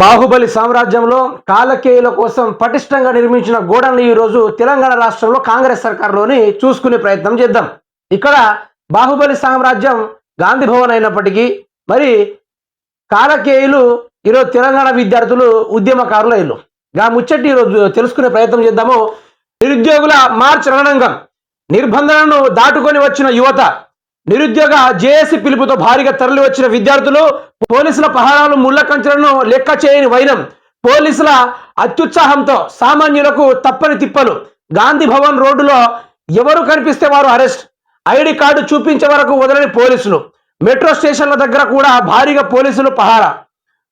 బాహుబలి సామ్రాజ్యంలో కాలకేయుల కోసం పటిష్టంగా నిర్మించిన గోడల్ని ఈరోజు తెలంగాణ రాష్ట్రంలో కాంగ్రెస్ సర్కారులోని చూసుకునే ప్రయత్నం చేద్దాం. ఇక్కడ బాహుబలి సామ్రాజ్యం గాంధీ భవన్ అయినప్పటికీ మరి కాలకేయులు ఈరోజు తెలంగాణ విద్యార్థులు ఉద్యమకారులు అయ్యారు. ముచ్చటి ఈరోజు తెలుసుకునే ప్రయత్నం చేద్దాము. నిరుద్యోగుల మార్చ్ రణరంగం, నిర్బంధనను దాటుకొని వచ్చిన యువత, నిరుద్యోగ జేఏసీ పిలుపుతో భారీగా తరలి వచ్చిన విద్యార్థులు, పోలీసుల పహారాలు, ముళ్ల కంచెలను లెక్క చేయని వైనం, పోలీసుల అత్యుత్సాహంతో సామాన్యులకు తప్పని తిప్పలు, గాంధీ భవన్ రోడ్డులో ఎవరు కనిపిస్తే వారు అరెస్ట్, ఐడి కార్డు చూపించే వరకు వదలని పోలీసులు, మెట్రో స్టేషన్ల దగ్గర కూడా భారీగా పోలీసులు పహారా,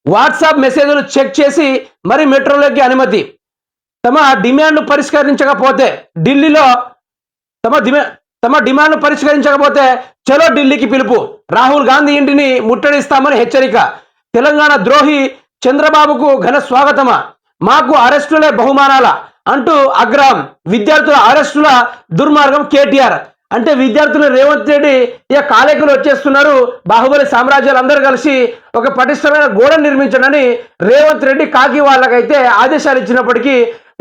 వాట్సాప్ మెసేజ్లు చెక్ చేసి మరి మెట్రోలోకి అనుమతి, తమ డిమాండ్ను పరిష్కరించకపోతే ఢిల్లీలో తమ డిమాండ్ను పరిష్కరించకపోతే చలో ఢిల్లీకి పిలుపు, రాహుల్ గాంధీ ఇంటిని ముట్టడిస్తామని హెచ్చరిక, తెలంగాణ ద్రోహి చంద్రబాబుకు ఘన స్వాగతమా, మాకు అరెస్టులే బహుమానాల అంటూ ఆగ్రహం, విద్యార్థుల అరెస్టుల దుర్మార్గం కేటీఆర్. అంటే విద్యార్థులు రేవంత్ రెడ్డి ఇక కాలేకులు వచ్చేస్తున్నారు, బాహుబలి సామ్రాజ్యాలు అందరూ కలిసి ఒక పటిష్టమైన గోడను నిర్మించడని రేవంత్ రెడ్డి కాకి వాళ్ళకైతే ఆదేశాలు ఇచ్చినప్పటికీ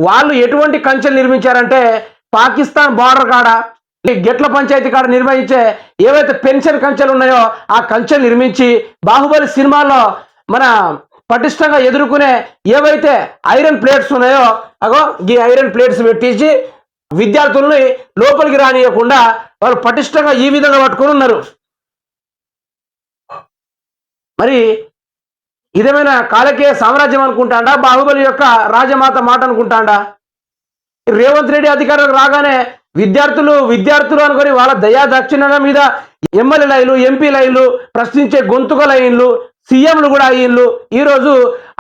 వాళ్ళు ఎటువంటి కంచెలు నిర్మించారంటే పాకిస్తాన్ బార్డర్ కాడ గెట్ల పంచాయతీ కాడ నిర్వహించే ఏవైతే పెన్షన్ కంచెలు ఉన్నాయో ఆ కంచెలు నిర్మించి బాహుబలి సినిమాలో మన పటిష్టంగా ఎదుర్కొనే ఏవైతే ఐరన్ ప్లేట్స్ ఉన్నాయో అగో ఈ ఐరన్ ప్లేట్స్ పెట్టించి విద్యార్థుల్ని లోపలికి రానియకుండా వాళ్ళు పటిష్టంగా ఈ విధంగా పట్టుకొని ఉన్నారు. మరి ఇదేమైనా కాలకేయ సామ్రాజ్యం అనుకుంటాండా, బాహుబలి యొక్క రాజమాత మాట అనుకుంటాండా? రేవంత్ రెడ్డి అధికారంలోకి రాగానే విద్యార్థులు అనుకొని వాళ్ళ దయా దక్షిణల మీద ఎమ్మెల్యే లైన్లు, ఎంపీ లైన్లు, ప్రశ్నించే గొంతుక లైన్లు, సీఎంలు కూడా అయ్యిండ్లు. ఈరోజు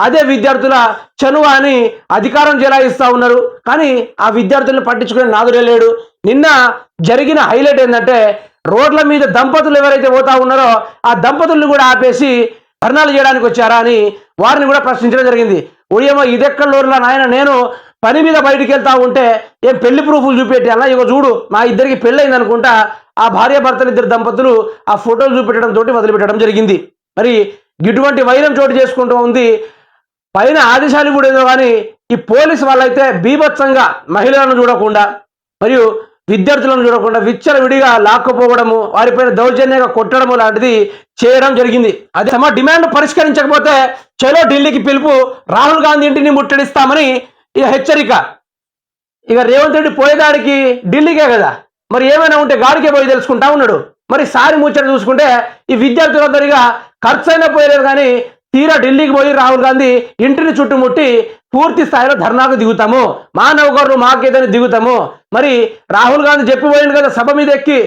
అదే విద్యార్థుల చనువు అని అధికారం చెలాయిస్తూ ఉన్నారు. కానీ ఆ విద్యార్థులను పట్టించుకునే నాదుడే లేడు. నిన్న జరిగిన హైలైట్ ఏంటంటే రోడ్ల మీద దంపతులు ఎవరైతే పోతా ఉన్నారో ఆ దంపతులను కూడా ఆపేసి ధర్నాలు చేయడానికి వచ్చారా అని వారిని కూడా ప్రశ్నించడం జరిగింది. ఒడియమ్మ ఇదెక్కడ లోర్లా నాయన, నేను పని మీద బయటికి వెళ్తా ఉంటే ఏం పెళ్లి ప్రూఫ్లు చూపెట్టి అలా ఇగో చూడు మా ఇద్దరికి పెళ్ళయింది అనుకుంటా ఆ భార్యాభర్తలు ఇద్దరు దంపతులు ఆ ఫోటోలు చూపెట్టడం తోటి వదిలిపెట్టడం జరిగింది. మరి ఇటువంటి వైరం చోటు చేసుకుంటూ ఉంది. పైన ఆదేశాలు కూడా ఏదో కానీ ఈ పోలీసు వాళ్ళైతే బీభత్సంగా మహిళలను చూడకుండా మరియు విద్యార్థులను చూడకుండా విచ్చలవిడిగా లాక్కుపోవడము, వారిపైన దౌర్జన్యంగా కొట్టడము లాంటిది చేయడం జరిగింది. అదే తమ డిమాండ్ పరిష్కరించకపోతే చలో ఢిల్లీకి పిలుపు, రాహుల్ గాంధీ ఇంటిని ముట్టడిస్తామని ఇక హెచ్చరిక. ఇక రేవంత్ రెడ్డి పోయేదానికి ఢిల్లీకే కదా, మరి ఏమైనా ఉంటే గాడికే పోయి తెలుసుకుంటా ఉన్నాడు. మరి సారి ముచ్చట చూసుకుంటే ఈ విద్యార్థులందరిగా ఖర్చు అయినా పోయలేదు, కానీ తీరా ఢిల్లీకి పోయి రాహుల్ గాంధీ ఇంటిని చుట్టుముట్టి పూర్తి స్థాయిలో ధర్నాకు దిగుతాము, మా నౌకర్లు మాకేదని దిగుతాము. మరి రాహుల్ గాంధీ చెప్పిపోయింది కదా సభ మీద ఎక్కి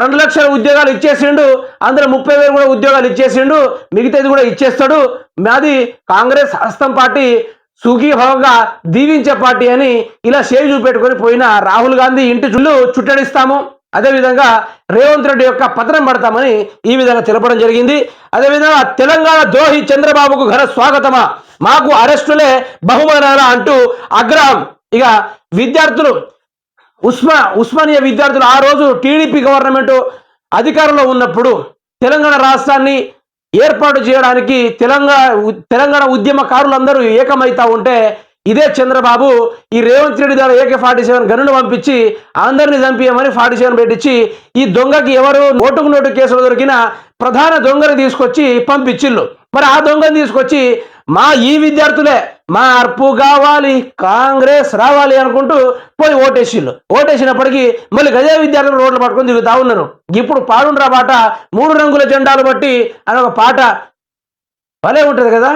2 లక్షల ఉద్యోగాలు ఇచ్చేసిండు, అందులో 30,000 కూడా ఉద్యోగాలు ఇచ్చేసిండు, మిగతాది కూడా ఇచ్చేస్తాడు, మాది కాంగ్రెస్ హస్తం పార్టీ, సుఖీభావంగా దీవించే పార్టీ అని ఇలా షేవ్ చూపెట్టుకొని పోయిన రాహుల్ గాంధీ ఇంటి చుట్టూ చుట్టడిస్తాము, అదేవిధంగా రేవంత్ రెడ్డి యొక్క పతనం పడతామని ఈ విధంగా తెలపడం జరిగింది. అదేవిధంగా తెలంగాణ ద్రోహి చంద్రబాబుకు ఘన స్వాగతమా, మాకు అరెస్టులే బహుమానాలా అంటూ ఆగ్రహం. ఇక విద్యార్థులు ఉస్మానియా విద్యార్థులు ఆ రోజు టీడీపీ గవర్నమెంట్ అధికారంలో ఉన్నప్పుడు తెలంగాణ రాష్ట్రాన్ని ఏర్పాటు చేయడానికి తెలంగాణ ఉద్యమకారులందరూ ఏకమైతా ఉంటే ఇదే చంద్రబాబు ఈ రేవంత్ రెడ్డి ద్వారా AK-47 గన్నులు పంపించి అందరినీ చంపియమని 47 పెట్టించి ఈ దొంగకి ఎవరు నోటు కేసులు దొరికిన ప్రధాన దొంగని తీసుకొచ్చి పంపించిళ్ళు. మరి ఆ దొంగని తీసుకొచ్చి ఈ విద్యార్థులే మార్పు కావాలి, కాంగ్రెస్ రావాలి అనుకుంటూ పోయి ఓటేసినప్పటికీ మళ్ళీ గదే విద్యార్థులు రోడ్లు పట్టుకొని తిరుగుతా ఉన్నారు. ఇప్పుడు పాడుండ్రా పాట 3 రంగుల జెండాలు బట్టి అని ఒక పాట భలే ఉంటుంది కదా.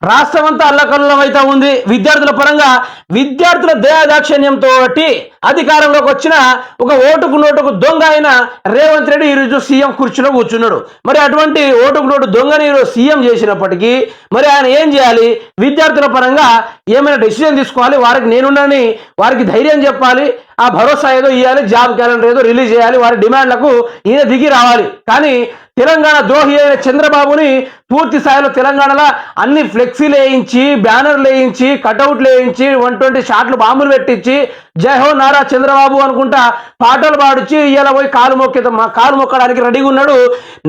రాష్ట్రం అంతా అల్లకల్లం అయితే ఉంది. విద్యార్థుల పరంగా విద్యార్థుల దయాదాక్షిణ్యంతో అధికారంలోకి వచ్చిన ఒక ఓటుకు నోటుకు దొంగ అయిన రేవంత్ రెడ్డి ఈరోజు సీఎం కుర్చీలో కూర్చున్నాడు. మరి అటువంటి ఓటుకు నోటు దొంగని ఈరోజు సీఎం చేసినప్పటికీ మరి ఆయన ఏం చేయాలి, విద్యార్థుల పరంగా ఏమైనా డెసిషన్ తీసుకోవాలి, వారికి నేనున్నానని వారికి ధైర్యం చెప్పాలి, ఆ భరోసా ఏదో ఇవ్వాలి, జాబ్ క్యాలెండర్ ఏదో రిలీజ్ చేయాలి, వారి డిమాండ్లకు ఈయన దిగి రావాలి. కానీ తెలంగాణ ద్రోహి అయిన చంద్రబాబుని పూర్తి స్థాయిలో తెలంగాణలో అన్ని ఫ్లెక్సీలు వేయించి, బ్యానర్లు వేయించి, కటౌట్లు వేయించి, 120 షాట్లు బాంబులు పెట్టించి జై హో నారా చంద్రబాబు అనుకుంటా పాటలు పాడుచి ఇలా పోయి కాలు మొక్కడానికి రెడీగా ఉన్నాడు.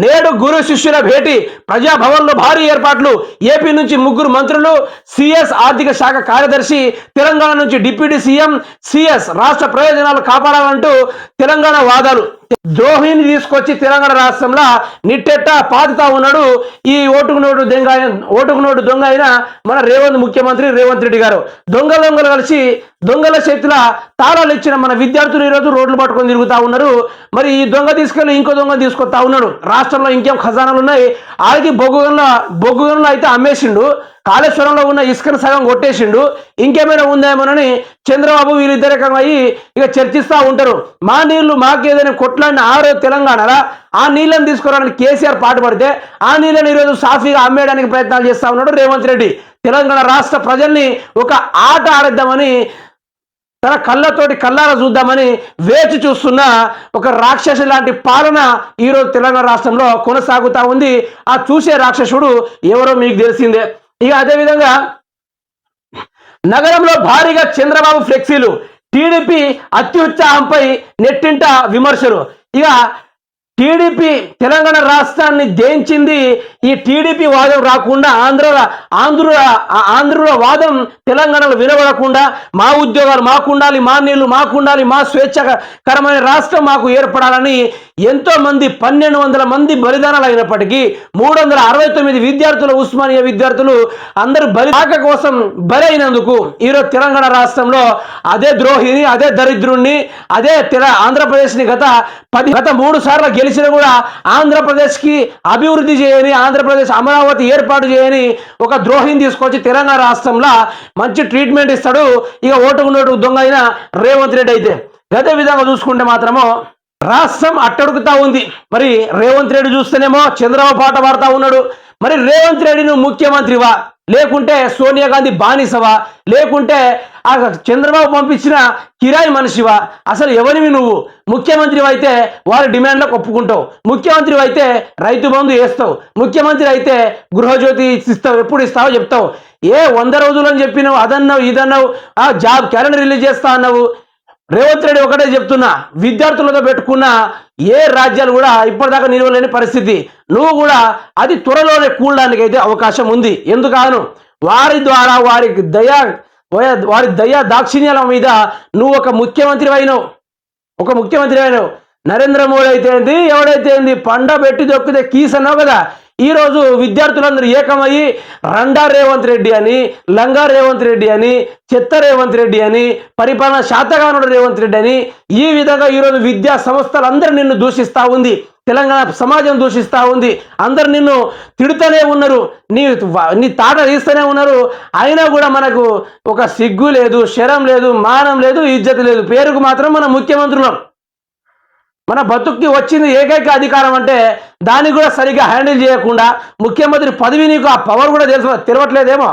నేడు గురు శిష్యుల భేటీ, ప్రజాభవన్లో భారీ ఏర్పాట్లు, ఏపీ నుంచి 3 మంత్రులు, సిఎస్ ఆర్థిక శాఖ కార్యదర్శి, తెలంగాణ నుంచి డిప్యూటీ సీఎం, సిఎస్ రాష్ట్ర ప్రయోజనాలు కాపాడాలంటూ తెలంగాణ వాదాలు. ద్రోహిని తీసుకొచ్చి తెలంగాణ రాష్ట్రంలో నిట్టెట్ట పాతుతా ఉన్నాడు ఈ ఓటుకు నోటు దొంగ అయిన మన ముఖ్యమంత్రి రేవంత్ రెడ్డి గారు. దొంగలు కలిసి దొంగల చేతిలో తాళాలు ఇచ్చిన మన విద్యార్థులు ఈరోజు రోడ్లు పట్టుకొని తిరుగుతూ ఉన్నారు. మరి ఈ దొంగ తీసుకెళ్ళి ఇంకో దొంగ తీసుకొస్తా ఉన్నాడు. రాష్ట్రంలో ఇంకేం ఖజానాలు ఉన్నాయి, ఆడికి బొగ్గుగంలో అయితే అమ్మేసిండు, కాళేశ్వరంలో ఉన్న ఇసుకను సగం కొట్టేసిండు, ఇంకేమైనా ఉందేమోనని చంద్రబాబు వీళ్ళిద్దరకం అయ్యి ఇక చర్చిస్తూ ఉంటారు. మా నీళ్లు మాకేదైనా కొట్లాడిన రోజు తెలంగాణలో ఆ నీళ్ళని తీసుకురావడానికి కేసీఆర్ పాటుపడితే ఆ నీళ్ళని ఈరోజు సాఫీగా అమ్మేయడానికి ప్రయత్నాలు చేస్తూ ఉన్నాడు రేవంత్ రెడ్డి. తెలంగాణ రాష్ట్ర ప్రజల్ని ఒక ఆట ఆడేద్దామని, తన కళ్ళారా చూద్దామని వేచి చూస్తున్న ఒక రాక్షసు లాంటి పాలన ఈరోజు తెలంగాణ రాష్ట్రంలో కొనసాగుతూ ఉంది. ఆ చూసే రాక్షసుడు ఎవరో మీకు తెలిసిందే. ఇక అదేవిధంగా నగరంలో భారీగా చంద్రబాబు ఫ్లెక్సీలు, టీడీపీ అత్యుత్సాహంపై నెట్టింట విమర్శలు. ఇక టీడీపీ తెలంగాణ రాష్ట్రాన్ని జయించింది. ఈ టీడీపీ వాదం రాకుండా ఆంధ్రుల వాదం తెలంగాణలో వినబడకుండా, మా ఉద్యోగాలు మాకు ఉండాలి, మా నీళ్లు మాకు ఉండాలి, మా స్వేచ్ఛకరమైన రాష్ట్రం మాకు ఏర్పడాలని ఎంతో మంది 1200 మంది బలిదానాలు అయినప్పటికీ 369 విద్యార్థులు, ఉస్మానియా విద్యార్థులు అందరూ బలిదాక కోసం బలైనందుకు ఈరోజు తెలంగాణ రాష్ట్రంలో అదే ద్రోహిని, అదే దరిద్రుణ్ణి, అదే ఆంధ్రప్రదేశ్ని గత 3 సార్లు గెలిచిన కూడా ఆంధ్రప్రదేశ్కి అభివృద్ధి చేయని, ఆంధ్రప్రదేశ్ అమరావతి ఏర్పాటు చేయని ఒక ద్రోహిని తీసుకొచ్చి తెలంగాణ రాష్ట్రంలో మంచి ట్రీట్మెంట్ ఇస్తాడు ఇక ఓటుకు నోటు దొంగ అయిన రేవంత్ రెడ్డి. అయితే అదే విధంగా చూసుకుంటే మాత్రము రాష్ట్రం అట్టడుగుతా ఉంది. మరి రేవంత్ రెడ్డి చూస్తేనేమో చంద్రబాబు పాట పాడుతూ ఉన్నాడు. మరి రేవంత్ రెడ్డి నువ్వు ముఖ్యమంత్రివా, లేకుంటే సోనియా గాంధీ బానిసవా, లేకుంటే ఆ చంద్రబాబు పంపించిన కిరాయి మనిషివా? అసలు ఎవరివి నువ్వు? ముఖ్యమంత్రి అయితే వారి డిమాండ్లకు ఒప్పుకుంటావు, ముఖ్యమంత్రి అయితే రైతు బంధు వేస్తావు, ముఖ్యమంత్రి అయితే గృహజ్యోతి ఇస్తావు, ఎప్పుడు ఇస్తావో చెప్తావు. 100 రోజులని చెప్పినావు, అదన్నావు ఇదన్నావు, ఆ జాబ్ క్యాలెండర్ రిలీజ్ చేస్తా అన్నావు. రేవంత్ రెడ్డి ఒకటే చెప్తున్నా, విద్యార్థులతో పెట్టుకున్న ఏ రాజ్యాలు కూడా ఇప్పటిదాకా నిలవలేని పరిస్థితి. నువ్వు కూడా అది త్వరలోనే కూడడానికి అయితే అవకాశం ఉంది. ఎందుకను వారి ద్వారా వారి దయా దాక్షిణ్యాల మీద నువ్వు ఒక ముఖ్యమంత్రి అయినావు. నరేంద్ర మోడీ అయితే ఏంది, ఎవడైతే ఏంది, పండ పెట్టి దొక్కితే కీస్ అన్నావు కదా. ఈరోజు విద్యార్థులందరూ ఏకమయ్యి రండా రేవంత్ రెడ్డి అని, లంగా రేవంత్ రెడ్డి అని, చెత్త రేవంత్ రెడ్డి అని, పరిపాలన శాతగానుడు రేవంత్ రెడ్డి అని ఈ విధంగా ఈరోజు విద్యా సంస్థలందరూ నిన్ను దూషిస్తూ ఉంది, తెలంగాణ సమాజం దూషిస్తూ ఉంది. అందరు నిన్ను తిడుతూనే ఉన్నారు, నీ తాట తీస్తూనే ఉన్నారు. అయినా కూడా మనకు ఒక సిగ్గు లేదు, శరం లేదు, మానం లేదు, ఇజ్జత్ లేదు. పేరుకు మాత్రం మన ముఖ్యమంత్రులం. మన బతుక్కి వచ్చింది ఏకైక అధికారం అంటే దాన్ని కూడా సరిగ్గా హ్యాండిల్ చేయకుండా, ముఖ్యమంత్రి పదవి నీకు ఆ పవర్ కూడా తెలియట్లేదేమో,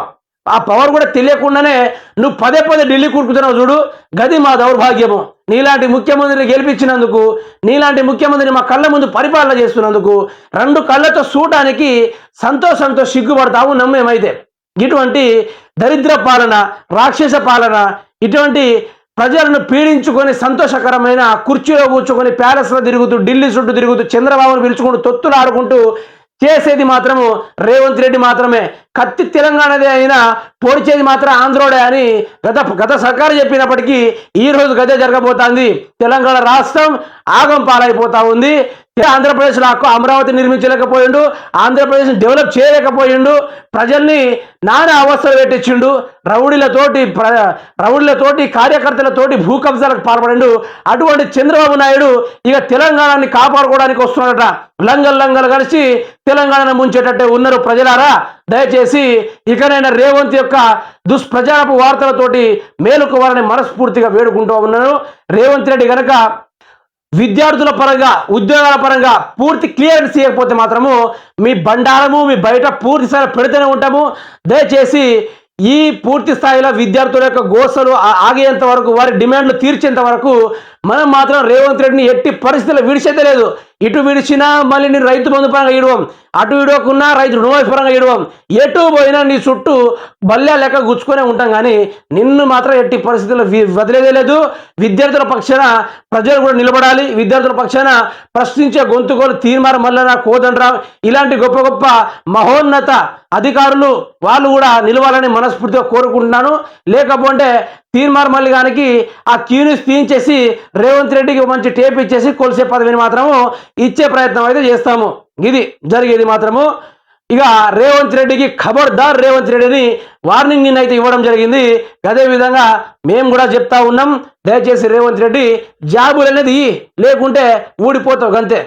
ఆ పవర్ కూడా తెలియకుండానే నువ్వు పదే ఢిల్లీ కూర్చుతున్నావు చూడు. గది మా దౌర్భాగ్యము. నీలాంటి ముఖ్యమంత్రిని గెలిపించినందుకు, నీలాంటి ముఖ్యమంత్రిని మా కళ్ళ ముందు పరిపాలన చేస్తున్నందుకు 2 కళ్ళతో చూడటానికి సంతోషంతో సిగ్గుపడతావు నమ్మేమైతే. ఇటువంటి దరిద్ర పాలన, రాక్షస పాలన, ఇటువంటి ప్రజలను పీడించుకొని సంతోషకరమైన కుర్చీలో కూర్చుకొని ప్యాలెస్లో తిరుగుతూ, ఢిల్లీ చుట్టూ తిరుగుతూ, చంద్రబాబును పిలుచుకుంటూ తొత్తులు ఆడుకుంటూ చేసేది మాత్రము రేవంత్ రెడ్డి మాత్రమే. కత్తి తెలంగాణదే అయినా పొడిచేది మాత్రం ఆంధ్రోడే అని గత సర్కారు చెప్పినప్పటికీ ఈరోజు గదే జరగబోతోంది. తెలంగాణ రాష్ట్రం ఆగం పాలైపోతా ఉంది. ఆంధ్రప్రదేశ్లో అమరావతి నిర్మించలేకపోయిండు, ఆంధ్రప్రదేశ్ని డెవలప్ చేయలేకపోయిండు, ప్రజల్ని నానా అవస్థలు పెట్టించిండు, రౌడీలతోటి కార్యకర్తలతోటి భూ కబ్జాలకు పాల్పడిండు. అటువంటి చంద్రబాబు నాయుడు ఇక తెలంగాణని కాపాడుకోవడానికి వస్తున్నాడట. లంగలు కలిసి తెలంగాణను ముంచేటట్టే ఉన్నారు. ప్రజలారా, దయచేసి ఇకనైనా రేవంత్ యొక్క దుష్ప్రచారపు వార్తలతోటి మేలుకోవాలని మనస్ఫూర్తిగా వేడుకుంటూ ఉన్నాను. రేవంత్ రెడ్డి కనుక విద్యార్థుల పరంగా, ఉద్యోగాల పరంగా పూర్తి క్లియరెన్స్ చేయకపోతే మాత్రము మీ బండారము మీ బయట పూర్తి స్థాయిలో పెడుతూనే ఉంటాము. దయచేసి ఈ పూర్తి స్థాయిలో విద్యార్థుల యొక్క గోసలు ఆగేంత వరకు, వారి డిమాండ్లు తీర్చేంత వరకు మనం మాత్రం రేవంత్ రెడ్డిని ఎట్టి పరిస్థితుల్లో విడిచేదే లేదు. ఇటు విడిచినా మళ్ళీ నీ రైతు బంధు పరంగా ఇడవం, అటు విడవకున్నా రైతు రుణమాఫీ పరంగా ఇడవం, ఎటు పోయినా నీ చుట్టూ బల్లా లెక్క గుచ్చుకొనే ఉంటాం. కానీ నిన్ను మాత్రం ఎట్టి పరిస్థితుల్లో వదిలేదే లేదు. విద్యార్థుల పక్షాన ప్రజలు కూడా నిలబడాలి. విద్యార్థుల పక్షాన ప్రశ్నించే గొంతుకోలు తీర్మార్ మల్లన, కోదండరాం ఇలాంటి గొప్ప గొప్ప మహోన్నత అధికారులు వాళ్ళు కూడా నిలవాలని మనస్ఫూర్తిగా కోరుకుంటున్నాను. లేకపోతే తీర్మార్ మల్లిగానికి ఆ క్యూనిస్ తీయించేసి రేవంత్ రెడ్డికి మంచి టేప్ ఇచ్చేసి కొలిసే పదవిని మాత్రము ఇచ్చే ప్రయత్నం అయితే చేస్తాము. ఇది జరిగేది మాత్రము. ఇక రేవంత్ రెడ్డికి ఖబర్దార్ రేవంత్ రెడ్డిని వార్నింగ్ నిన్నైతే ఇవ్వడం జరిగింది. అదేవిధంగా మేము కూడా చెప్తా ఉన్నాం, దయచేసి రేవంత్ రెడ్డి జాబులు అనేది లేకుంటే ఊడిపోతావు అంతే.